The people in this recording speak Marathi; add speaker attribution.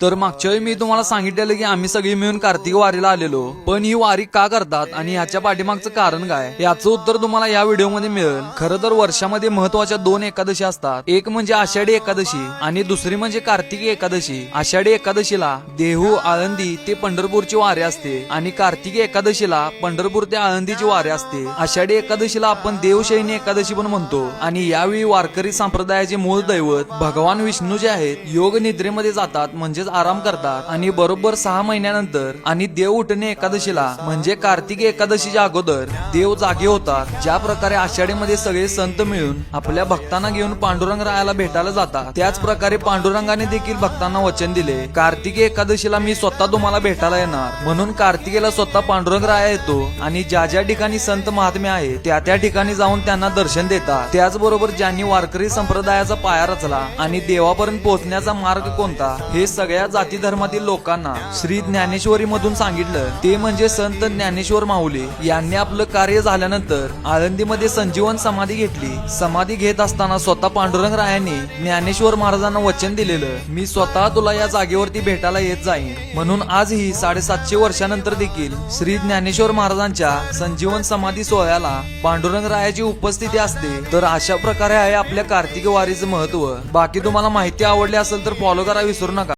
Speaker 1: तर मागच्या वेळी मी तुम्हाला सांगितलेलं की आम्ही सगळी मिळून कार्तिक वारीला आलेलो, पण ही वारी का करतात आणि ह्याच्या पाठीमागचं कारण काय याचं उत्तर तुम्हाला या व्हिडिओ मध्ये मिळेल. खरं तर वर्षामध्ये महत्वाच्या 2 एकादशी असतात, एक म्हणजे आषाढी एकादशी आणि दुसरी म्हणजे कार्तिकी एकादशी. आषाढी एकादशीला देहू आळंदी ते पंढरपूरची वारी असते आणि कार्तिकी एकादशीला पंढरपूर ते आळंदीची वारी असते. आषाढी एकादशीला आपण देवशयनी एकादशी पण म्हणतो आणि यावेळी वारकरी संप्रदायाचे मूळ दैवत भगवान विष्णू जे आहेत योग निद्रेमध्ये जातात, म्हणजे आराम करतात आणि बरोबर 6 महिन्यानंतर आणि देव उठणे एकादशीला म्हणजे कार्तिकी एकादशीच्या अगोदर देव जागे होतात. ज्या प्रकारे आषाढीमध्ये सगळे संत मिळून आपल्या भक्तांना घेऊन पांडुरंग रायाला भेटायला जातात, त्याच प्रकारे पांडुरंगाने देखील भक्तांना वचन दिले कार्तिकी एकादशीला मी स्वतः तुम्हाला भेटायला येणार. म्हणून कार्तिकेला स्वतः पांडुरंग राया येतो आणि ज्या ज्या ठिकाणी संत महात्मे आहेत त्या त्या ठिकाणी जाऊन त्यांना दर्शन देतात. त्याचबरोबर ज्यांनी वारकरी संप्रदायाचा पाया रचला आणि देवापर्यंत पोहोचण्याचा मार्ग कोणता हे सगळ्या जाती धर्मातील लोकांना श्री ज्ञानेश्वरी मधून सांगितलं. ते म्हणजे संत ज्ञानेश्वर माऊली यांनी आपलं कार्य झाल्यानंतर आळंदीमध्ये संजीवन समाधी घेतली. समाधी घेत असताना स्वतः पांडुरंग रायांनी ज्ञानेश्वर महाराजांना वचन दिलेलं, मी स्वतः तुला या जागेवरती भेटायला येत जाईन. म्हणून आजही 750 वर्षानंतर देखील श्री ज्ञानेश्वर महाराजांच्या संजीवन समाधी सोहळ्याला पांडुरंग रायाची उपस्थिती असते. तर अशा प्रकारे आहे आपल्या कार्तिक वारीचं महत्व. बाकी तुम्हाला माहिती आवडली असेल तर फॉलो करा विसरू नका.